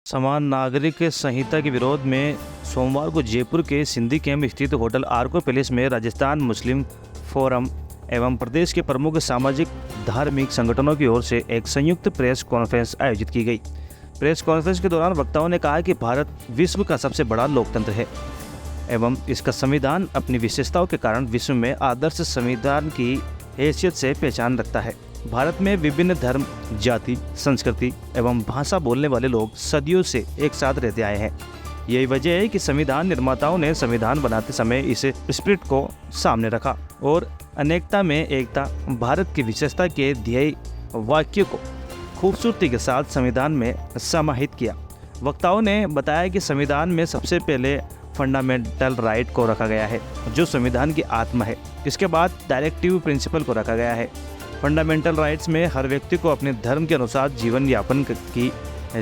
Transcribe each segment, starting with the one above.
समान नागरिक संहिता के विरोध में सोमवार को जयपुर के सिंधी कैंप स्थित होटल आर्को पैलेस में राजस्थान मुस्लिम फोरम एवं प्रदेश के प्रमुख सामाजिक धार्मिक संगठनों की ओर से एक संयुक्त प्रेस कॉन्फ्रेंस आयोजित की गई। प्रेस कॉन्फ्रेंस के दौरान वक्ताओं ने कहा कि भारत विश्व का सबसे बड़ा लोकतंत्र है एवं इसका संविधान अपनी विशेषताओं के कारण विश्व में आदर्श संविधान की हैसियत से पहचान रखता है। भारत में विभिन्न धर्म, जाति, संस्कृति एवं भाषा बोलने वाले लोग सदियों से एक साथ रहते आए हैं। यही वजह है कि संविधान निर्माताओं ने संविधान बनाते समय इस स्पिरिट को सामने रखा और अनेकता में एकता भारत की विशेषता के ध्येय वाक्य को खूबसूरती के साथ संविधान में समाहित किया। वक्ताओं ने बताया कि संविधान में सबसे पहले फंडामेंटल राइट को रखा गया है, जो संविधान की आत्मा है। इसके बाद डायरेक्टिव प्रिंसिपल को रखा गया है। फंडामेंटल राइट्स में हर व्यक्ति को अपने धर्म के अनुसार जीवन यापन की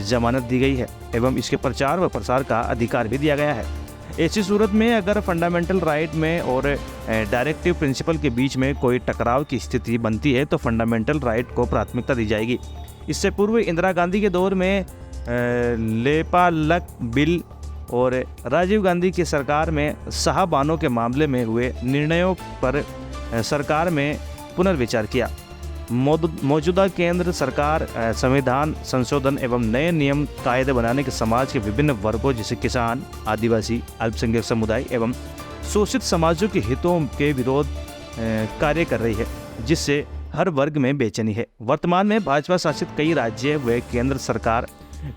जमानत दी गई है एवं इसके प्रचार व प्रसार का अधिकार भी दिया गया है। ऐसी सूरत में अगर फंडामेंटल राइट में और डायरेक्टिव प्रिंसिपल के बीच में कोई टकराव की स्थिति बनती है तो फंडामेंटल राइट को प्राथमिकता दी जाएगी। इससे पूर्व इंदिरा गांधी के दौर में लेपालक बिल और राजीव गांधी की सरकार में साहबानों के मामले में हुए निर्णयों पर सरकार में पुनर्विचार किया। मौजूदा केंद्र सरकार संविधान संशोधन एवं नए नियम कायदे बनाने के समाज के विभिन्न वर्गों जैसे किसान, आदिवासी, अल्पसंख्यक समुदाय एवं शोषित समाजों के हितों के विरोध कार्य कर रही है, जिससे हर वर्ग में बेचैनी है। वर्तमान में भाजपा शासित कई राज्य व केंद्र सरकार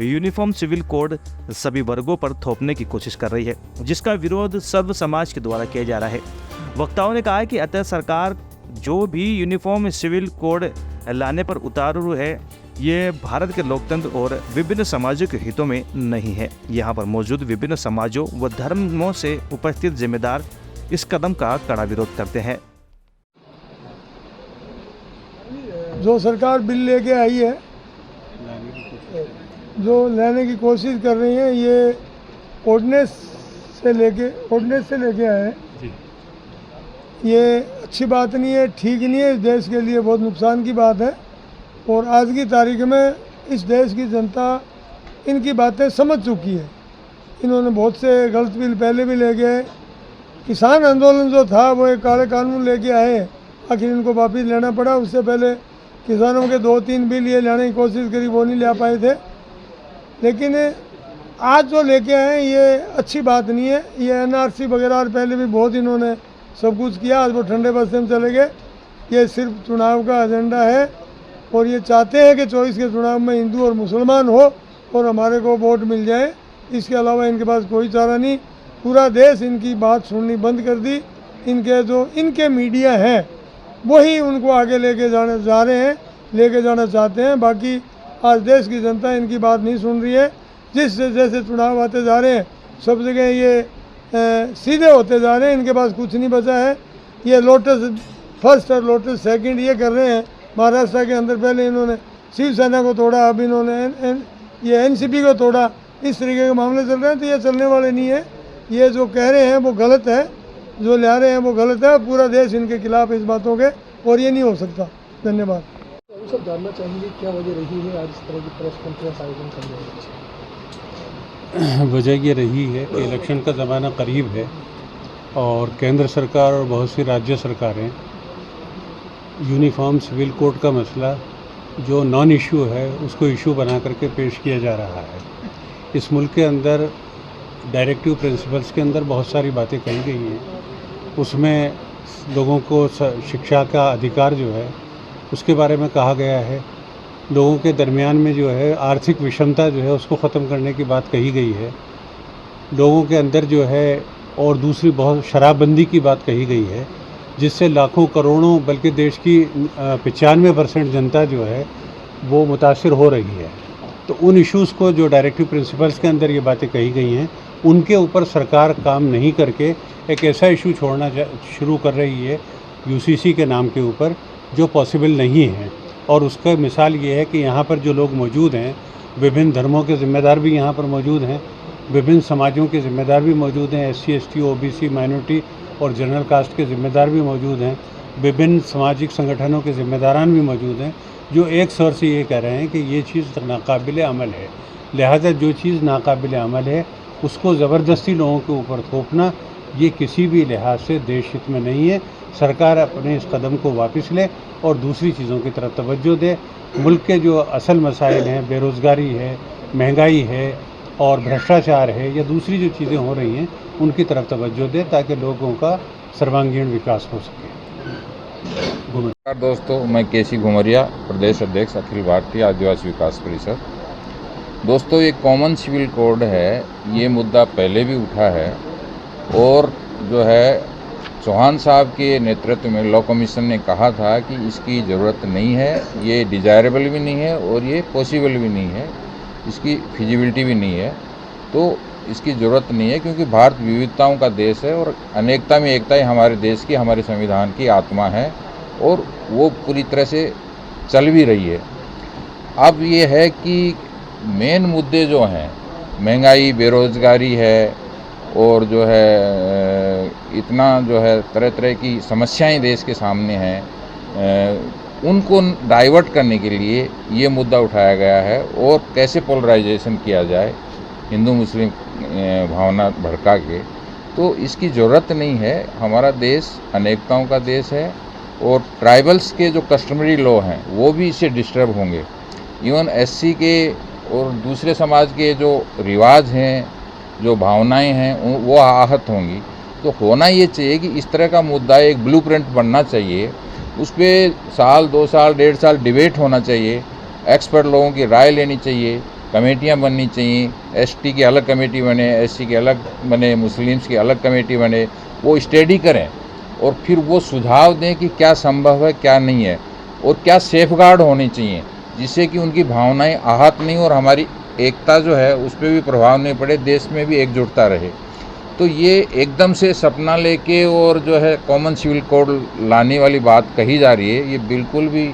यूनिफॉर्म सिविल कोड सभी वर्गों पर थोपने की कोशिश कर रही है, जिसका विरोध सर्व समाज के द्वारा किया जा रहा है। वक्ताओं ने कहा कि अतः सरकार जो भी यूनिफॉर्म सिविल कोड लाने पर उतारू है, ये भारत के लोकतंत्र और विभिन्न समाजों के हितों में नहीं है। यहाँ पर मौजूद विभिन्न समाजों व धर्मों से उपस्थित जिम्मेदार इस कदम का कड़ा विरोध करते हैं। जो सरकार बिल लेके आई है, जो लाने की कोशिश कर रही है, ये ऑर्डिनेंस से लेके आए हैं। ये अच्छी बात नहीं है, ठीक नहीं है, इस देश के लिए बहुत नुकसान की बात है। और आज की तारीख में इस देश की जनता इनकी बातें समझ चुकी है। इन्होंने बहुत से गलत बिल पहले भी ले गए। किसान आंदोलन जो था वो एक काले कानून लेके आए, आखिर इनको वापस लेना पड़ा। उससे पहले किसानों के 2-3 बिल ये लाने की कोशिश करी, वो नहीं ला पाए थे। लेकिन आज जो लेके आए ये अच्छी बात नहीं है। ये NRC वगैरह पहले भी बहुत इन्होंने सब कुछ किया, आज वो ठंडे बस्ते में चले गए। ये सिर्फ चुनाव का एजेंडा है और ये चाहते हैं कि 24 के चुनाव में हिंदू और मुसलमान हो और हमारे को वोट मिल जाए। इसके अलावा इनके पास कोई चारा नहीं। पूरा देश इनकी बात सुननी बंद कर दी। इनके मीडिया हैं वही उनको आगे लेके जाना चाहते हैं। बाकी आज देश की जनता इनकी बात नहीं सुन रही है। जैसे चुनाव आते जा रहे हैं, सब जगह ये सीधे होते जा रहे हैं। इनके पास कुछ नहीं बचा है। ये लोटस फर्स्ट और लोटस सेकंड ये कर रहे हैं। महाराष्ट्र के अंदर पहले इन्होंने शिवसेना को तोड़ा, अब इन्होंने ये NCP को तोड़ा। इस तरीके के मामले चल रहे हैं, तो ये चलने वाले नहीं है। ये जो कह रहे हैं वो गलत है, जो ला रहे हैं वो गलत है। पूरा देश इनके खिलाफ इस बातों के, और ये नहीं हो सकता। धन्यवाद। सब जानना चाहेंगे क्या वजह रही है आज इस तरह की प्रेस कॉन्फ्रेंस आयोजन करने की? वजह ये रही है कि इलेक्शन का ज़माना करीब है और केंद्र सरकार और बहुत सी राज्य सरकारें यूनिफॉर्म सिविल कोड का मसला जो नॉन इशू है उसको इशू बना करके पेश किया जा रहा है। इस मुल्क के अंदर डायरेक्टिव प्रिंसिपल्स के अंदर बहुत सारी बातें कही गई हैं। उसमें लोगों को शिक्षा का अधिकार जो है उसके बारे में कहा गया है। लोगों के दरमियान में जो है आर्थिक विषमता जो है उसको ख़त्म करने की बात कही गई है। लोगों के अंदर जो है और दूसरी बहुत शराबबंदी की बात कही गई है, जिससे लाखों करोड़ों बल्कि देश की 95% जनता जो है वो मुतासिर हो रही है। तो उन इश्यूज़ को जो डायरेक्टिव प्रिंसिपल्स के अंदर ये बातें कही गई हैं उनके ऊपर सरकार काम नहीं करके एक ऐसा इशू छोड़ना शुरू कर रही है UCC के नाम के ऊपर, जो पॉसिबल नहीं है। और उसका मिसाल ये है कि यहाँ पर जो लोग मौजूद हैं, विभिन्न धर्मों के ज़िम्मेदार भी यहाँ पर मौजूद हैं, विभिन्न समाजों के ज़िम्मेदार भी मौजूद हैं, SC ST OBC माइनॉरिटी और जनरल कास्ट के ज़िम्मेदार भी मौजूद हैं, विभिन्न सामाजिक संगठनों के ज़िम्मेदारान भी मौजूद हैं, जो एक स्वर से ये कह रहे हैं कि ये चीज़ नाकाबिल अमल है। लिहाजा जो चीज़ नाकाबिल अमल है उसको ज़बरदस्ती लोगों के ऊपर थोपना ये किसी भी लिहाज से देश हित में नहीं है। सरकार अपने इस कदम को वापस ले और दूसरी चीज़ों की तरफ तवज्जो दे। मुल्क के जो असल मसाइल हैं, बेरोज़गारी है, महंगाई है और भ्रष्टाचार है या दूसरी जो चीज़ें हो रही हैं उनकी तरफ तवज्जो दे ताकि लोगों का सर्वांगीण विकास हो सके। नमस्कार दोस्तों, मैं केसी घुमरिया, प्रदेश अध्यक्ष अखिल भारतीय आदिवासी विकास परिषद। दोस्तों, ये कॉमन सिविल कोड है, ये मुद्दा पहले भी उठा है और जो है चौहान साहब के नेतृत्व में लॉ कमीशन ने कहा था कि इसकी ज़रूरत नहीं है, ये डिज़ायरेबल भी नहीं है और ये पॉसिबल भी नहीं है, इसकी फिजिबिलिटी भी नहीं है। तो इसकी ज़रूरत नहीं है क्योंकि भारत विविधताओं का देश है और अनेकता में एकता ही हमारे देश की, हमारे संविधान की आत्मा है और वो पूरी तरह से चल भी रही है। अब ये है कि मेन मुद्दे जो हैं, महंगाई, बेरोज़गारी है और जो है इतना जो है तरह तरह की समस्याएं देश के सामने हैं, उनको डाइवर्ट करने के लिए ये मुद्दा उठाया गया है और कैसे पोलराइजेशन किया जाए हिंदू मुस्लिम भावना भड़का के। तो इसकी ज़रूरत नहीं है। हमारा देश अनेकताओं का देश है और ट्राइबल्स के जो कस्टमरी लॉ हैं वो भी इससे डिस्टर्ब होंगे। इवन एससी के और दूसरे समाज के जो रिवाज हैं, जो भावनाएं हैं, वो आहत होंगी। तो होना ये चाहिए कि इस तरह का मुद्दा एक ब्लूप्रिंट बनना चाहिए, उस पर साल, 2 साल, 1.5 साल डिबेट होना चाहिए, एक्सपर्ट लोगों की राय लेनी चाहिए, कमेटियां बननी चाहिए, एसटी की अलग कमेटी बने, एससी की अलग बने, मुस्लिम्स की अलग कमेटी बने, वो स्टडी करें और फिर वो सुझाव दें कि क्या संभव है, क्या नहीं है और क्या सेफगार्ड होनी चाहिए जिससे कि उनकी भावनाएं आहत नहीं और हमारी एकता जो है उस पर भी प्रभाव नहीं पड़े, देश में भी एकजुटता रहे। तो ये एकदम से सपना लेके और जो है कॉमन सिविल कोड लाने वाली बात कही जा रही है, ये बिल्कुल भी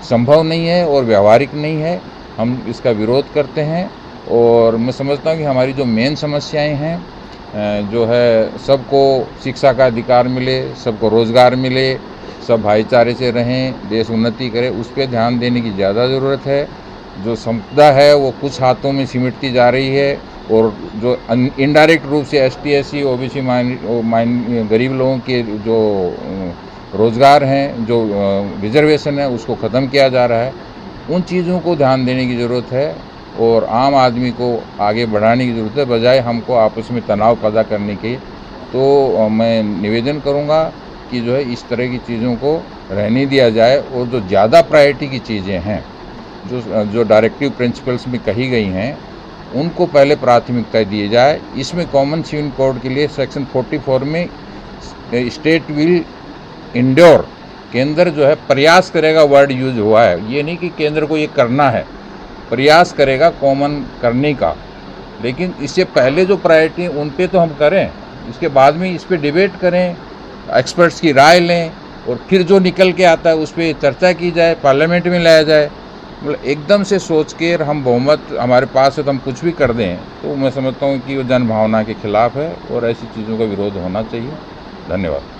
संभव नहीं है और व्यवहारिक नहीं है। हम इसका विरोध करते हैं और मैं समझता हूँ कि हमारी जो मेन समस्याएं हैं, जो है सबको शिक्षा का अधिकार मिले, सबको रोज़गार मिले, सब भाईचारे से रहें, देश उन्नति करे, उस पर ध्यान देने की ज़्यादा ज़रूरत है। जो संपदा है वो कुछ हाथों में सिमटती जा रही है और जो इनडायरेक्ट रूप से एसटी, एससी, ओबीसी, गरीब लोगों के जो रोज़गार हैं, जो रिजर्वेशन है, उसको ख़त्म किया जा रहा है। उन चीज़ों को ध्यान देने की ज़रूरत है और आम आदमी को आगे बढ़ाने की ज़रूरत है, बजाय हमको आपस में तनाव पैदा करने की। तो मैं निवेदन करूँगा कि जो है इस तरह की चीज़ों को रहने दिया जाए और जो ज़्यादा प्रायोरिटी की चीज़ें हैं, जो डायरेक्टिव प्रिंसिपल्स में कही गई हैं, उनको पहले प्राथमिकता दी जाए। इसमें कॉमन सिविल कोड के लिए सेक्शन 44 में स्टेट विल इंड्योर, केंद्र जो है प्रयास करेगा, वर्ड यूज हुआ है, ये नहीं कि केंद्र को ये करना है, प्रयास करेगा कॉमन करने का। लेकिन इससे पहले जो प्रायोरिटी उन पे तो हम करें, इसके बाद में इस पर डिबेट करें, एक्सपर्ट्स की राय लें और फिर जो निकल के आता है उस पर चर्चा की जाए, पार्लियामेंट में लाया जाए। मतलब एकदम से सोच के हम बहुमत हमारे पास है तो हम कुछ भी कर दें, तो मैं समझता हूँ कि वो जनभावना के खिलाफ है और ऐसी चीज़ों का विरोध होना चाहिए। धन्यवाद।